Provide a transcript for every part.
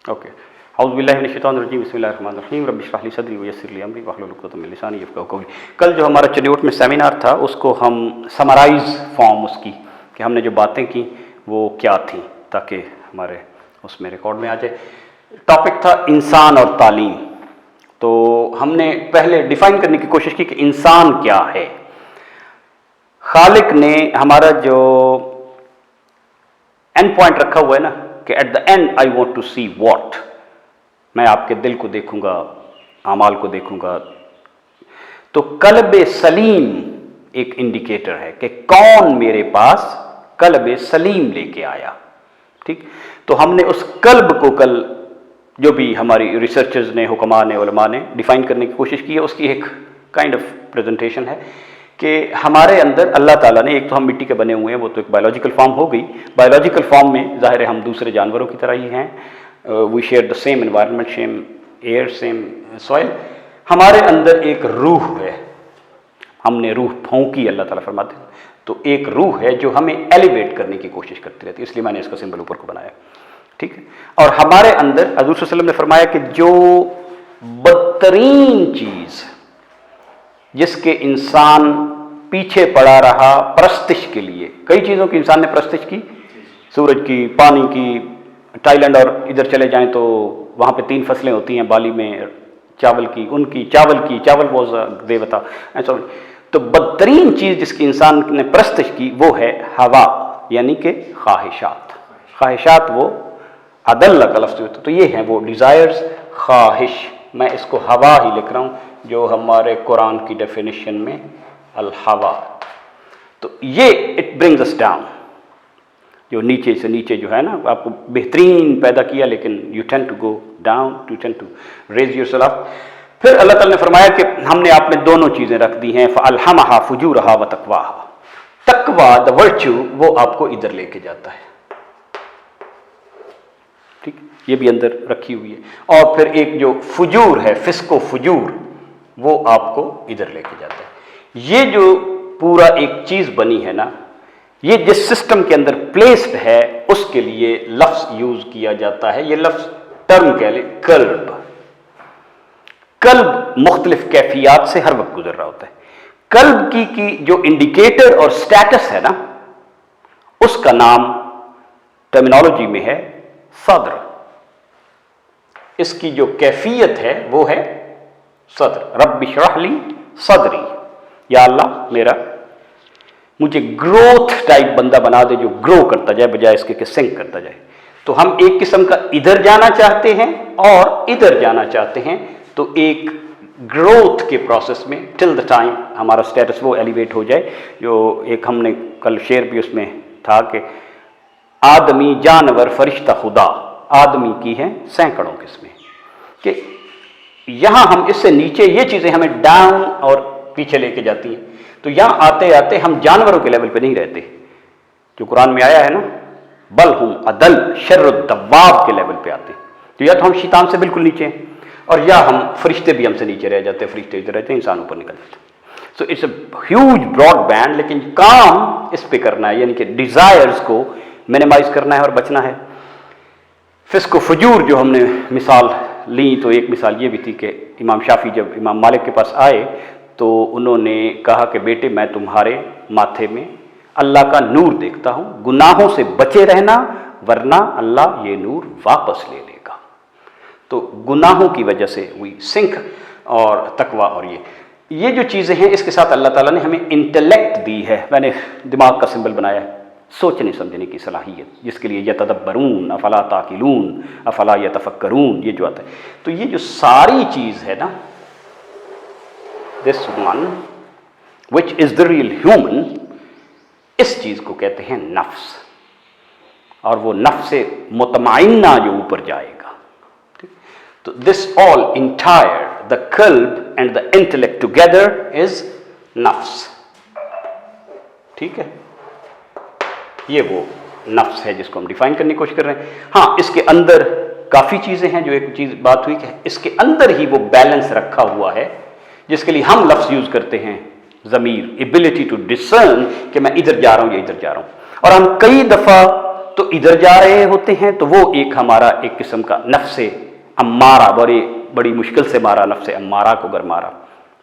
Okay, औज़ु बिल्लाहि मिनश शैतानिर रजीम, बिस्मिल्लाहिर रहमानिर रहीम, rabbi इश्रह ली सदरी वयस्सिर ली अमरी वहलुल उक़दतम मिन लिसानी यफ़क़हू क़ौली। कल जो हमारा चलियोट में सेमिनार था उसको हम समराइज़ फॉर्म उसकी कि हमने जो बातें की वो क्या थी, ताकि हमारे उसमें रिकॉर्ड में आ जाए। टॉपिक था इंसान और तालीम। तो हमने पहले डिफ़ाइन करने की कोशिश की कि इंसान क्या है। खालिक ने हमारा जो एंड पॉइंट रखा हुआ है ना कि at the end I want to see what, मैं आपके दिल को देखूंगा, आमाल को देखूंगा। तो कल्ब सलीम एक इंडिकेटर है कि कौन मेरे पास कल्ब सलीम लेके आया। ठीक, तो हमने उस कल्ब को कल जो भी हमारी रिसर्चर्स ने, हुक्मा ने, उलमा ने डिफाइन करने की कोशिश की है, उसकी एक काइंड ऑफ प्रेजेंटेशन है कि हमारे अंदर अल्लाह ताला ने, एक तो हम मिट्टी के बने हुए हैं, वो तो एक बायोलॉजिकल फॉर्म हो गई। बायोलॉजिकल फॉर्म में ज़ाहिर है हम दूसरे जानवरों की तरह ही हैं, we share the same environment, same air, same soil. हमारे अंदर एक रूह है, हमने रूह फूंकी, अल्लाह ताला फरमाते हैं, तो एक रूह है जो हमें एलिवेट करने की कोशिश करती रहती है, इसलिए मैंने इसका सिंबल ऊपर को बनाया। ठीक है, और हमारे अंदर हज़रत सल्लल्लाहु अलैहि वसल्लम ने फरमाया कि जो बदतरीन चीज़ जिसके इंसान पीछे पड़ा रहा परस्तिश के लिए, कई चीज़ों की इंसान ने परस्तिश की, सूरज की, पानी की। थाईलैंड और इधर चले जाएं तो वहाँ पे 3 फसलें होती हैं, बाली में चावल की, उनकी चावल वो देवता ऐसा। तो बदतरीन चीज़ जिसकी इंसान ने परस्तिश की वो है हवा, यानी कि ख्वाहिशात वो अदल का लफ्ज़ होता है। तो ये हैं वो डिज़ायर्स, ख्वाहिश। मैं इसको हवा ही लिख रहा हूँ जो हमारे कुरान की डेफिनेशन में अल हवा। तो ये इट ब्रिंग्स अस डाउन, जो नीचे से नीचे जो है ना, आपको बेहतरीन पैदा किया लेकिन you tend to go down, you tend to raise yourself. फिर अल्लाह ताला ने फरमाया कि हमने आप में दोनों चीज़ें रख दी हैं, फ़अल्हमहा फुजूरहा व तक़वाहा। तकवा द वर्च्यू वो आपको इधर लेके जाता है। ठीक, ये भी अंदर रखी हुई है। और फिर एक जो फुजूर है, फिस्को फुजूर, वो आपको इधर लेके जाता है। ये जो पूरा एक चीज़ बनी है ना, ये जिस सिस्टम के अंदर प्लेस्ड है उसके लिए लफ्ज़ यूज़ किया जाता है। ये लफ्ज़ टर्म कह ले, कल्ब। कल्ब मुख्तलिफ कैफियत से हर वक्त गुजर रहा होता है। कल्ब की जो इंडिकेटर और स्टेटस है ना, उसका नाम टर्मिनोलॉजी में है सद्र। इसकी जो कैफियत है वो है सद्र। रब्बि इश्रह ली सदरी, या अल्लाह मुझे ग्रोथ टाइप बंदा बना दे, जो ग्रो करता जाए बजाय इसके कि सिंक करता जाए। तो हम एक किस्म का इधर जाना चाहते हैं और इधर जाना चाहते हैं। तो एक ग्रोथ के प्रोसेस में टिल द टाइम हमारा स्टेटस वो एलिवेट हो जाए। जो एक हमने कल शेर भी उसमें था कि आदमी, जानवर, फरिश्ता, खुदा, आदमी की हैं सैकड़ों किस्में, कि यहाँ हम इससे नीचे ये चीज़ें हमें डाउन और पीछे लेके जाती हैं। तो यहाँ आते आते हम जानवरों के लेवल पे नहीं रहते, जो कुरान में आया है ना, बल हुम अदल शर्रुद्दवाब के लेवल पे आते हैं। तो या तो हम शैतान से बिल्कुल नीचे हैं, और या हम फरिश्ते भी हमसे नीचे रह जाते हैं, फरिश्ते इधर रहते हैं, इंसान ऊपर निकल जाते हैं। So it's a huge broad band, लेकिन काम इस पे करना है, यानी कि डिज़ायर्स को मिनिमाइज करना है और बचना है। फिस्को फजूर जो हमने मिसाल ली, तो एक मिसाल ये भी थी कि इमाम शाफी जब इमाम मालिक के पास आए तो उन्होंने कहा कि बेटे, मैं तुम्हारे माथे में अल्लाह का नूर देखता हूँ, गुनाहों से बचे रहना वरना अल्लाह ये नूर वापस ले लेगा। तो गुनाहों की वजह से हुई सिंक और तकवा, और ये जो चीज़ें हैं, इसके साथ अल्लाह ताला ने हमें इंटेलेक्ट दी है। मैंने दिमाग का सिंबल बनाया है, सोचने समझने की सलाहियत, जिसके लिए यतदब्बरून अफला ताकिलून अफला यतफक्करून ये जो आता है। तो ये जो सारी चीज़ है ना, this one which is the real human, इस चीज़ को कहते हैं नफ्स। और वो नफ्स से मुतमइन्ना जो ऊपर जाएगा। तो this all entire the club and the intellect together is नफ्स। ठीक है, ये वो नफ्स है जिसको हम डिफाइन करने की कोशिश कर रहे हैं। हाँ, इसके अंदर काफ़ी चीज़ें हैं। जो एक चीज़ बात हुई कि इसके अंदर ही वो बैलेंस रखा हुआ है, जिसके लिए हम लफ्ज़ यूज़ करते हैं ज़मीर, एबिलिटी टू डिसर्न कि मैं इधर जा रहा हूँ या इधर जा रहा हूँ। और हम कई दफ़ा तो इधर जा रहे होते हैं, तो वो एक हमारा एक किस्म का नफ्से अम्मारा, बड़ी मुश्किल से मारा नफ्से अम्मारा को अगर मारा,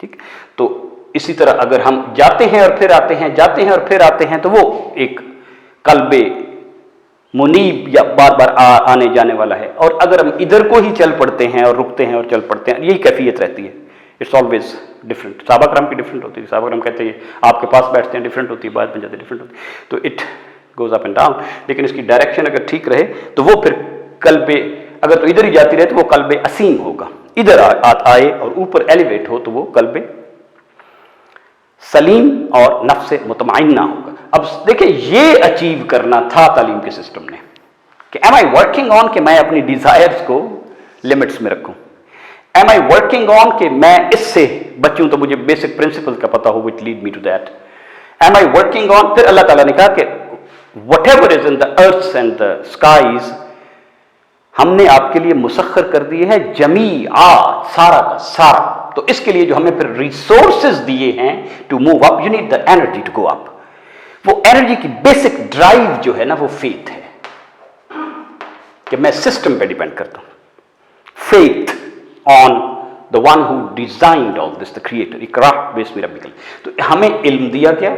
ठीक। तो इसी तरह अगर हम जाते हैं और फिर आते हैं, जाते हैं और फिर आते हैं, तो वो एक कल्बे मुनीब या बार बार आने जाने वाला है। और अगर हम इधर को ही चल पड़ते हैं और रुकते हैं और चल पड़ते हैं, यही कैफियत रहती है। It's always different. सहाबा करम की डिफरेंट होती है, सहाबा करम कहते हैं आपके पास बैठते हैं डिफरेंट होती है, बाद में जाते डिफरेंट होती है, तो it goes up and down. लेकिन इसकी डायरेक्शन अगर ठीक रहे तो वो फिर कल्बे, अगर तो इधर ही जाती रहे तो वो कल्बे असीम होगा, इधर आए और ऊपर एलिवेट हो तो वो कल्बे सलीम और नफ्स मुतमइन्ना होगा। अब देखिए ये अचीव करना था तालीम के सिस्टम ने कि एम आई वर्किंग ऑन कि मैं अपनी डिजायर्स को लिमिट्स में रखूं, एम आई वर्किंग ऑन कि मैं इससे बचूं, तो मुझे बेसिक प्रिंसिपल का पता हो which lead me to that, am I working on. फिर अल्लाह ताला ने कहा कि whatever is in the earths and the skies हमने आपके लिए मुसख्खर कर दिए है, जमी सारा का सारा। तो इसके लिए जो हमें फिर रिसोर्सेज दिए हैं to move up, you need the energy to go up. वो एनर्जी की बेसिक ड्राइव जो है ना वो फेथ है कि मैं सिस्टम पे डिपेंड करता हूं, faith on the one who designed all this, the creator. इकरा बिस्मि रब्बिकल। तो हमें इल्म दिया गया,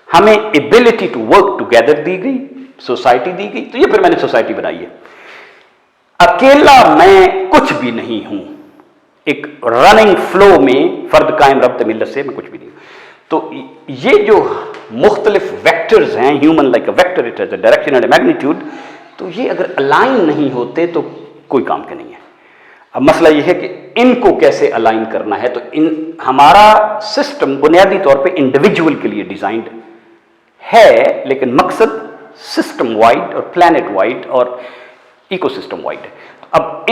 हमें एबिलिटी टू वर्क टुगेदर दी गई, सोसाइटी दी गई। तो ये फिर मैंने सोसाइटी बनाई है। अकेला मैं कुछ भी नहीं हूं, एक रनिंग फ्लो में फर्द कायम रब्त मिल्लत से मैं कुछ भी नहीं हूं। तो ये जो मुख्तलिफ वेक्टर्स हैं, human like a vector, it has a direction and magnitude, तो ये अगर अलाइन नहीं होते तो कोई काम के नहीं है। अब मसला ये है कि इनको कैसे अलाइन करना है। तो इन हमारा सिस्टम बुनियादी तौर पे इंडिविजुअल के लिए डिजाइंड है, लेकिन मकसद सिस्टम वाइड और प्लैनेट वाइड और इकोसिस्टम वाइड है। अब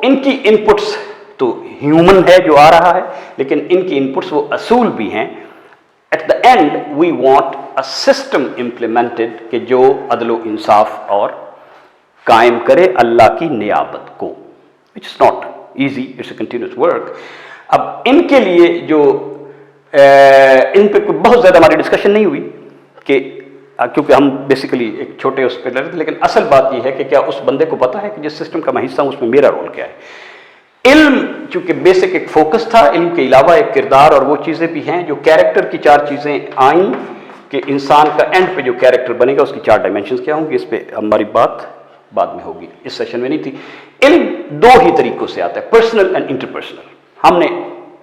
इनकी इनपुट्स तो ह्यूमन है जो आ रहा है, लेकिन इनकी इनपुट्स वो असूल भी हैं। At the end we want a system implemented कि जो अदलो इंसाफ और कायम करे अल्लाह की नियाबत को। It's not easy, it's a continuous work. अब इनके लिए जो इन पे बहुत ज़्यादा हमारी डिस्कशन नहीं हुई कि क्योंकि हम बेसिकली एक छोटे उस पर लड़े थे, लेकिन असल बात यह है कि क्या उस बंदे को पता है कि जिस सिस्टम का मैं हिस्सा हूं उसमें मेरा रोल क्या है। इल्म चूंकि बेसिक एक फोकस था, इल्म के अलावा एक किरदार और वो चीज़ें भी हैं जो कैरेक्टर की 4 चीज़ें आई कि इंसान का एंड पे जो कैरेक्टर बनेगा उसकी 4 डायमेंशंस क्या होंगी। इस पर हमारी बात बाद में होगी, इस सेशन में नहीं थी। इल्म 2 ही तरीकों से आता है, पर्सनल एंड इंटरपर्सनल। हमने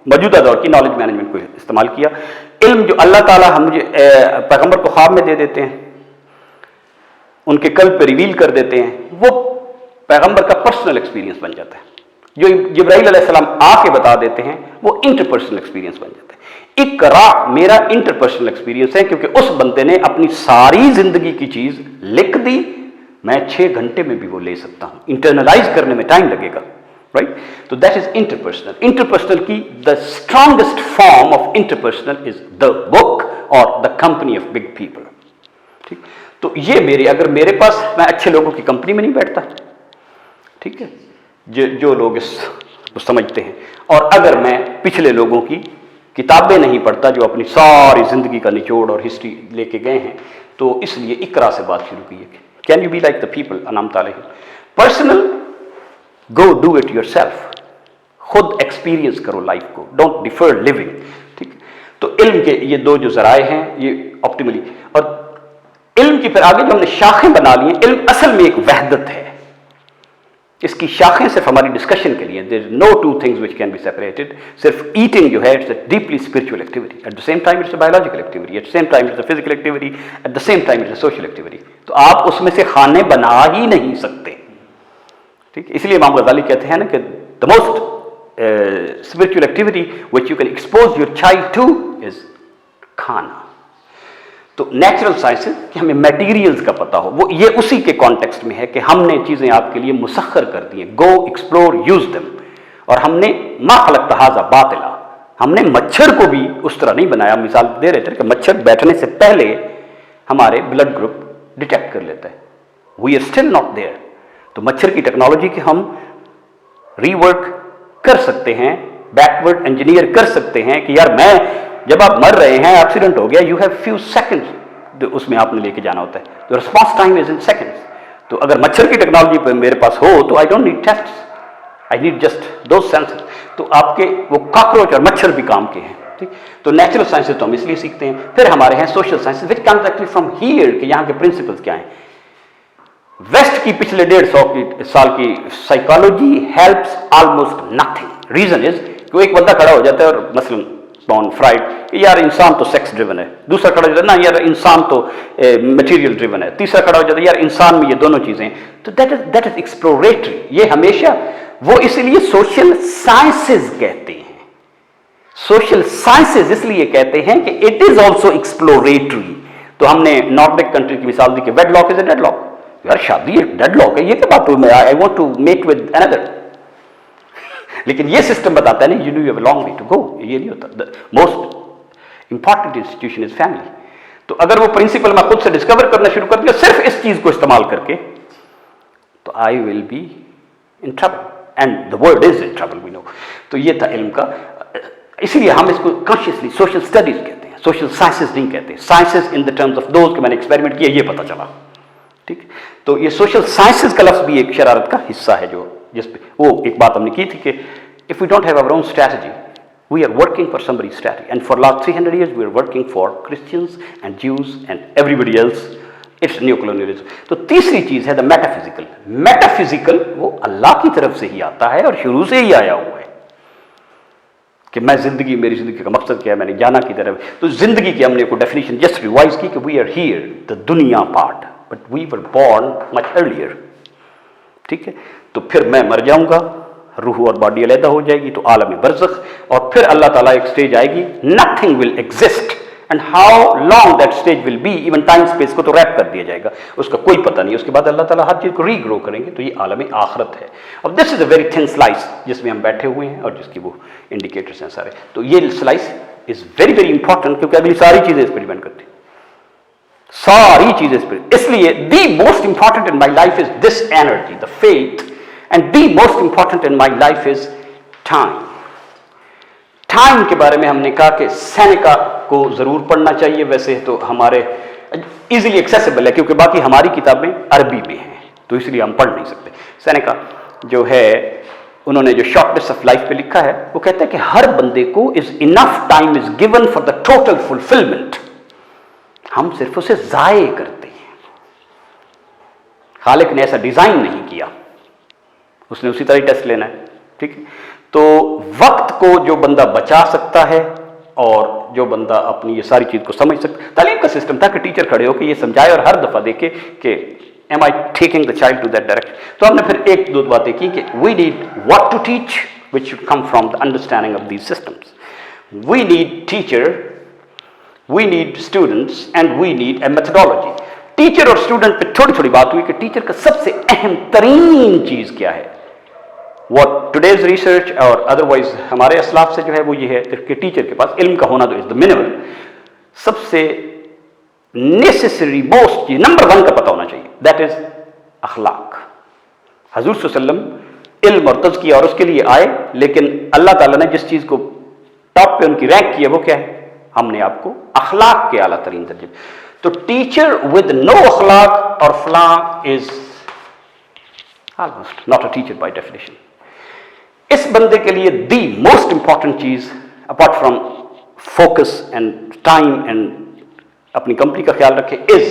मौजूदा दौर की नॉलेज मैनेजमेंट को इस्तेमाल किया। इल्म जो अल्लाह ताला हम मुझे पैगंबर को ख्वाब में दे देते हैं, उनके कल्ब पे रिवील कर देते हैं, वो पैगंबर का पर्सनल एक्सपीरियंस बन जाता है। जो जिब्राइल अलैहिस्सलाम आके बता देते हैं वो इंटरपर्सनल एक्सपीरियंस बन जाता है। इकरा मेरा इंटरपर्सनल एक्सपीरियंस है, क्योंकि उस बंदे ने अपनी सारी जिंदगी की चीज लिख दी, मैं 6 घंटे में भी वो ले सकता हूं, इंटरनलाइज करने में टाइम लगेगा, राइट। तो दैट इज इंटरपर्सनल। इंटरपर्सनल की the strongest form of interpersonal is the book और the company of big people, ठीक। तो ये अगर मेरे पास, मैं अच्छे लोगों की कंपनी में नहीं बैठता, ठीक है, जो लोग इसको समझते हैं, और अगर मैं पिछले लोगों की किताबें नहीं पढ़ता जो अपनी सारी जिंदगी का निचोड़ और हिस्ट्री लेके गए हैं, तो इसलिए इकरा से बात शुरू की है। Can you be like the people अनअमत अलैहिम। Personal, go do it yourself, खुद एक्सपीरियंस करो लाइफ को, डोंट डिफर लिविंग, ठीक। तो इल्म के ये 2 जो जराए हैं ये ऑप्टिमली, और इल्म की फिर आगे जो हमने शाखें बना ली हैं, इल्म असल में एक वहदत है। इसकी शाखें सिर्फ हमारी डिस्कशन के लिए, there is no 2 things which can be separated. सिर्फ ईटिंग जो है it's a deeply spiritual activity, at the same time it's a biological activity, at the same time it's a physical activity, at the same time it's a social activity. तो आप उसमें से खाने बना ही नहीं सकते, ठीक। इसलिए इमाम गज़ाली कहते हैं ना कि the most spiritual activity which you can expose your child two is खाना। तो नेचुरल साइंसेस कि हमें मटेरियल्स का पता हो, वो ये उसी के कॉन्टेक्स्ट में है कि हमने चीज़ें आपके लिए मुसख्खर कर दी हैं, गो एक्सप्लोर यूज देम। और हमने मा खलक़्त हाज़ा बातिला, हमने मच्छर को भी उस तरह नहीं बनाया। मिसाल दे रहे थे कि मच्छर बैठने से पहले हमारे ब्लड ग्रुप डिटेक्ट कर लेता है, we are still not there. तो मच्छर की टेक्नोलॉजी के हम रीवर्क कर सकते हैं, बैकवर्ड इंजीनियर कर सकते हैं कि यार मैं, जब आप मर रहे हैं, एक्सीडेंट हो गया, यू हैव फ्यू सेकंड्स, तो उसमें आपने लेके जाना होता है, तो response time is in seconds. तो अगर मच्छर की टेक्नोलॉजी मेरे पास हो तो I don't need tests, I need just दो सेंसर। तो आपके वो कॉकरोच और मच्छर भी काम के हैं, ठीक। तो नेचुरल साइंसेज तो हम इसलिए सीखते हैं। फिर हमारे हैं social sciences which comes actually from here, कि यहाँ के प्रिंसिपल्स क्या हैं। वेस्ट की पिछले 150 साल की psychology helps almost nothing. Reason is कि एक बंदा खड़ा हो जाता है और मसलन बॉन फ्राइड कि यार इंसान तो सेक्स ड्रिवन है, दूसरा खड़ा हो जाता है ना यार इंसान तो मटेरियल ड्रिवन है, तीसरा खड़ा हो जाता है यार इंसान में ये दोनों चीजें। तो दैट इज एक्सप्लोरेटरी। ये हमेशा वो इसलिए सोशल साइंसेज कहते हैं, सोशल साइंसेज इसलिए कहते हैं कि इट इज ऑल्सो एक्सप्लोरेटरी। तो हमने नॉर्डिक कंट्री की मिसाल दी कि वेडलॉक इज ए डेडलॉक। यार शादी एक डेडलॉक है, ये क्या बात हुई, मैं I want to mate with another. लेकिन ये सिस्टम बताता है ना you know you have a long way to go. ये नहीं होता। The most important institution is family. तो अगर वो प्रिंसिपल मैं खुद से डिस्कवर करना शुरू कर दिया सिर्फ इस चीज को इस्तेमाल करके, तो I will be in trouble and the world is in trouble we know. तो ये था इल्म का। इसीलिए हम इसको कॉन्शियसली सोशल स्टडीज कहते हैं, सोशल साइंसेज नहीं कहते। Sciences in the terms of those के मैंने एक्सपेरिमेंट किया, ये पता चला, ठीक। तो ये सोशल साइंसेज का लफ्ज भी एक शरारत का हिस्सा है, जो जिस पे वो एक बात हमने की थी कि if we don't have our own strategy we are working for somebody strategy, and for last 300 years we are working for Christians and Jews and everybody else. It's new colonialism. तो तीसरी चीज है द मेटाफिजिकल। मेटाफिजिकल वो अल्लाह की तरफ से ही आता है और शुरू से ही आया हुआ है कि मैं जिंदगी, मेरी जिंदगी का मकसद क्या है, मैंने जाना की तरफ। तो जिंदगी की हमने को डेफिनेशन जस्ट रिवाइज की कि वी आर हियर द दुनिया part, but we were born much earlier, ठीक है। तो फिर मैं मर जाऊंगा, रूह और बॉडी अलहदा हो जाएगी, तो आलम बरज़ख, और फिर अल्लाह ताला एक स्टेज आएगी, nothing will exist, and how long that stage will be, even time space को तो रैप कर दिया जाएगा, उसका कोई पता नहीं। उसके बाद अल्लाह ताला हर चीज को रीग्रो करेंगे। तो ये आलम आखरत है। अब this is a very thin slice जिसमें हम बैठे हुए हैं और जिसकी वो इंडिकेटर्स हैं सारे। तो ये slice is very very important, क्योंकि अगली सारी चीजें इस पर डिपेंड करती हैं, सारी चीजें इस पर। इसलिए the most important in my life is this energy, the faith, and the most important in my life is time. Time के बारे में हमने कहा कि सेनेका को जरूर पढ़ना चाहिए। वैसे तो हमारे इजीली एक्सेसिबल है क्योंकि बाकी हमारी किताबें अरबी में हैं, तो इसलिए हम पढ़ नहीं सकते। सेनेका जो है उन्होंने जो शॉर्टनेस ऑफ लाइफ पे लिखा है, वो कहते हैं कि हर बंदे को is enough time is given for the total fulfilment. हम सिर्फ उसे जाये करते हैं। खालिक ने ऐसा डिजाइन नहीं किया, उसने उसी तरह टेस्ट लेना है, ठीक है। तो वक्त को जो बंदा बचा सकता है और जो बंदा अपनी ये सारी चीज को समझ सकता, तालीम का सिस्टम था कि टीचर खड़े हो कि ये समझाए और हर दफा देखे कि am I taking the child to that direction. तो हमने फिर एक दो बातें की कि we need what to teach which should come from the understanding of these systems. We need teacher, we need students and we need a methodology. Teacher और student पे थोड़ी थोड़ी बात हुई कि टीचर का सबसे अहम तरीन चीज क्या है। What today's research और अदरवाइज हमारे असलाफ से जो है वो ये है कि टीचर के पास इल्म का होना तो इज द मिनिमल, सबसे नेसेसरी मोस्ट चीज नंबर 1 का पता होना चाहिए, दैट इज अखलाक। हजूर सल्लल्लाहु अलैहि वसल्लम इल्म और तज़किया और उसके लिए आए, लेकिन अल्लाह ताला ने जिस चीज को टॉप पे उनकी रैंक की है वो क्या है, हमने आपको अखलाक के आला तरीन दर्जे। तो टीचर विद नो अखलाक और फलां is almost not a teacher by definition. इस बंदे के लिए दी मोस्ट इंपॉर्टेंट चीज apart from focus and time and अपनी कंपनी का ख्याल रखे इज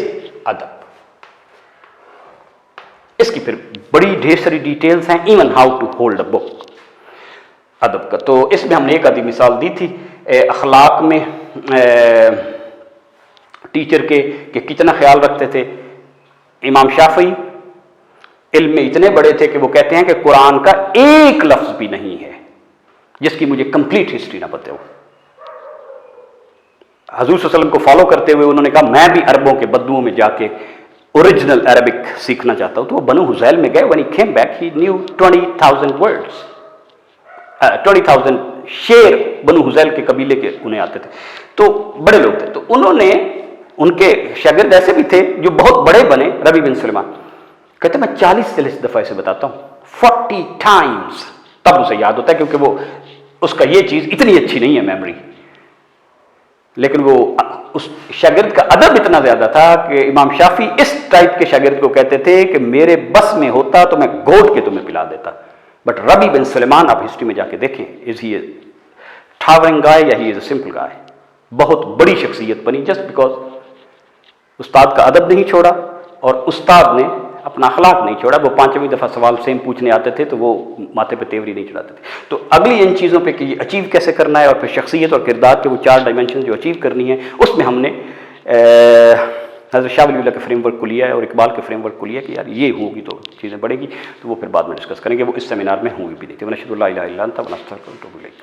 अदब। इसकी फिर बड़ी ढेर सारी डिटेल्स हैं, even how to hold a book अदब का। तो इसमें हमने एक आधी मिसाल दी थी अखलाक में टीचर के कि कितना ख्याल रखते थे। इमाम शाफी इल्म में इतने बड़े थे कि वो कहते हैं कि कुरान का एक लफ्ज भी नहीं है जिसकी मुझे कंप्लीट हिस्ट्री ना पता हो। हजूर सल्लल्लाहु अलैहि वसल्लम को फॉलो करते हुए उन्होंने कहा मैं भी अरबों के बदुओं में जाके ओरिजिनल अरबिक सीखना चाहता हूं। तो वो बनु हुज़ैल में गए, when he came back he new 20,000 words, 20,000 शेर बनु हुज़ैल के कबीले के उन्हें आते थे, तो बड़े लोग थे। तो उन्होंने उनके शागिर्द ऐसे भी थे जो बहुत बड़े बने। रबी बिन सुलेमान कहते मैं 40 दफा इसे बताता हूं, 40 टाइम्स, तब उसे याद होता है क्योंकि वो उसका ये चीज इतनी अच्छी नहीं है मेमोरी, लेकिन वो اس شاگرد کا ادب اتنا زیادہ تھا کہ امام شافعی اس ٹائپ کے شاگرد کو کہتے تھے کہ میرے بس میں ہوتا تو میں گھونٹ کے تمہیں پلا دیتا. بٹ ربی بن سلیمان آپ ہسٹری میں جا کے دیکھیں, از ہی اے ٹاورنگ گائے یا ہی از اے سمپل گائے. بہت بڑی شخصیت بنی جسٹ بیکاز استاد کا ادب نہیں چھوڑا اور استاد نے اپنا اخلاق نہیں چھوڑا. وہ 5ویں دفعہ سوال سیم پوچھنے آتے تھے تو وہ ماتھے پہ تیوری نہیں چڑھاتے تھے. تو اگلی ان چیزوں پہ کہ یہ اچیو کیسے کرنا ہے اور پھر شخصیت اور کردار کے وہ 4 ڈائمنشن جو اچیو کرنی ہے, اس میں ہم نے حضرت شاہ ولی اللہ کے فریم ورک کو لیا ہے اور اقبال کے فریم ورک کو لیا کہ یار یہ ہوگی تو چیزیں بڑھے گی. تو وہ پھر بعد میں ڈسکس کریں گے, وہ اس سیمینار میں ہوں گی بھی نہیں تھی. ونشہد اللہ الہ الا انت ونستغفرک ونتوب الیک.